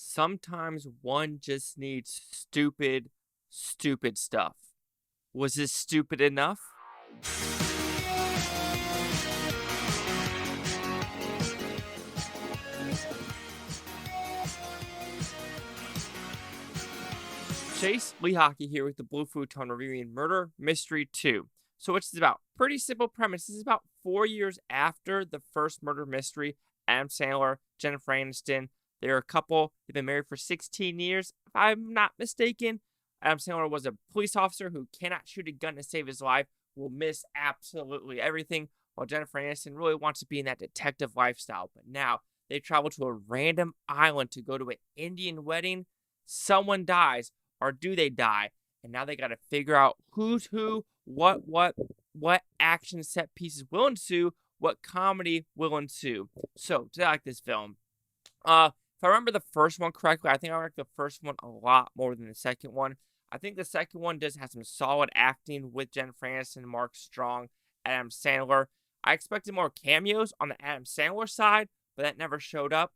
Sometimes one just needs stupid, stupid stuff. Was this stupid enough? Chase Lee Hockey here with the Blue Futon reviewing Murder Mystery 2. So what's this about? Pretty simple premise. This is about 4 years after the first murder mystery. Adam Sandler, Jennifer Aniston. They're a couple. They've been married for 16 years. If I'm not mistaken, Adam Sandler was a police officer who cannot shoot a gun to save his life, will miss absolutely everything, while Jennifer Aniston really wants to be in that detective lifestyle. But now they travel to a random island to go to an Indian wedding. Someone dies, or do they die? And now they got to figure out who's who, what action set pieces will ensue, what comedy will ensue. So, do I like this film? If I remember the first one correctly, I think I like the first one a lot more than the second one. I think the second one does have some solid acting with Jennifer Aniston, Mark Strong, Adam Sandler. I expected more cameos on the Adam Sandler side, but that never showed up.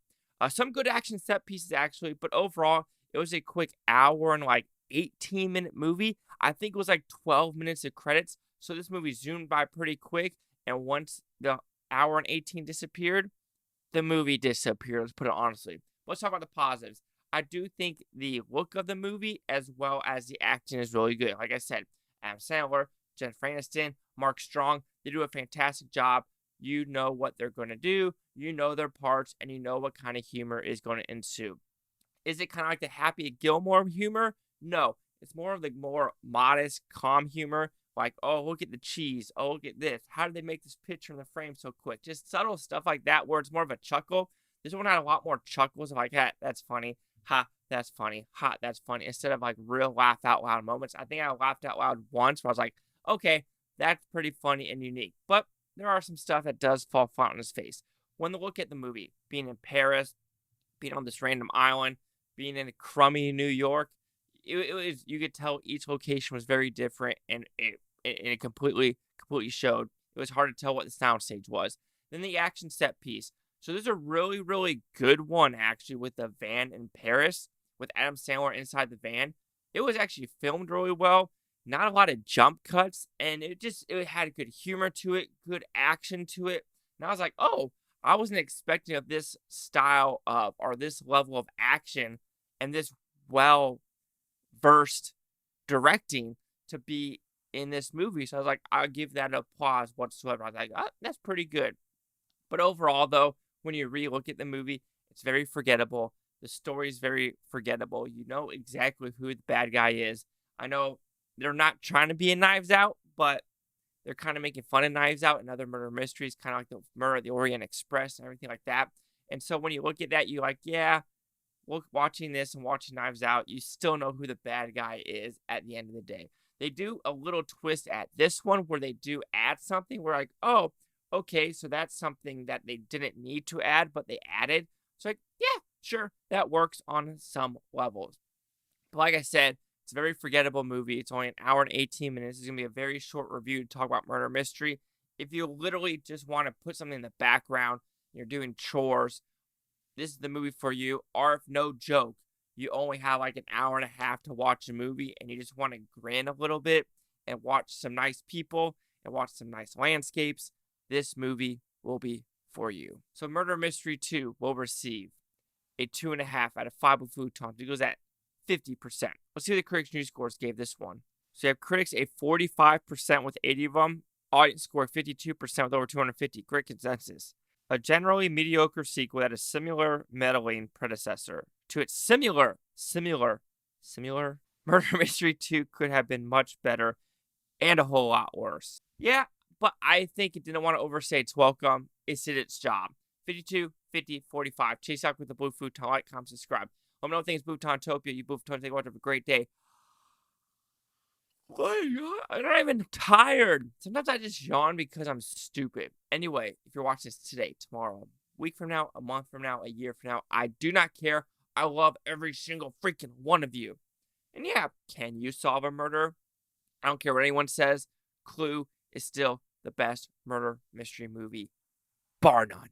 Some good action set pieces actually, but overall, it was a quick hour and 18-minute movie. I think it was 12 minutes of credits. So this movie zoomed by pretty quick. And once the hour and 18 disappeared, the movie disappeared. Let's put it honestly. Let's talk about the positives. I do think the look of the movie as well as the acting is really good. Like I said, Adam Sandler, Jennifer Aniston, Mark Strong, they do a fantastic job. You know what they're going to do. You know their parts, and you know what kind of humor is going to ensue. Is it kind of like the Happy Gilmore humor? No. It's more of the more modest, calm humor. Like, oh, look at the cheese. Oh, look at this. How did they make this picture in the frame so quick? Just subtle stuff like that where it's more of a chuckle. This one had a lot more chuckles of that's funny. Ha, that's funny. Ha, that's funny. Instead of real laugh out loud moments. I think I laughed out loud once where I was like, okay, that's pretty funny and unique. But there are some stuff that does fall flat on his face. When they look at the movie, being in Paris, being on this random island, being in crummy New York, it was, you could tell each location was very different, and it completely showed. It was hard to tell what the soundstage was. Then the action set piece. So there's a really, really good one actually with the van in Paris with Adam Sandler inside the van. It was actually filmed really well. Not a lot of jump cuts, and it had good humor to it, good action to it. And I was like, oh, I wasn't expecting of this style of or this level of action and this well versed directing to be in this movie. So I was like, I'll give that applause whatsoever. I was like, oh, that's pretty good. But overall, though, when you re-look at the movie, it's very forgettable. The story is very forgettable. You know exactly who the bad guy is. I know they're not trying to be in Knives Out, but they're kind of making fun of Knives Out and other murder mysteries, kind of like the Murder of the Orient Express and everything like that. And so when you look at that, you're like, yeah, watching this and watching Knives Out, you still know who the bad guy is at the end of the day. They do a little twist at this one where they do add something. We're like, oh, okay, so that's something that they didn't need to add, but they added. So yeah, sure, that works on some levels. But like I said, it's a very forgettable movie. It's only an hour and 18 minutes. It's going to be a very short review to talk about murder mystery. If you literally just want to put something in the background, you're doing chores, this is the movie for you. Or if no joke, you only have an hour and a half to watch a movie and you just want to grin a little bit and watch some nice people and watch some nice landscapes, this movie will be for you. So Murder Mystery 2 will receive a 2.5 out of 5 with Futon. It goes at 50%. Let's see what the critics' news scores gave this one. So you have critics a 45% with 80 of them. Audience score 52% with over 250. Great consensus. A generally mediocre sequel that is similar meddling predecessor to its similar Murder Mystery 2 could have been much better and a whole lot worse. Yeah, but I think it didn't want to overstay its welcome. It did its job. 52, 50, 45. Chase out with the Blue Futon. Like, comment, subscribe. Let me know things Bhutontopia. You Bhuton, take have a great day. I'm not even tired. Sometimes I just yawn because I'm stupid. Anyway, if you're watching this today, tomorrow, a week from now, a month from now, a year from now, I do not care. I love every single freaking one of you. And yeah, can you solve a murder? I don't care what anyone says. Clue is still the best murder mystery movie, bar none.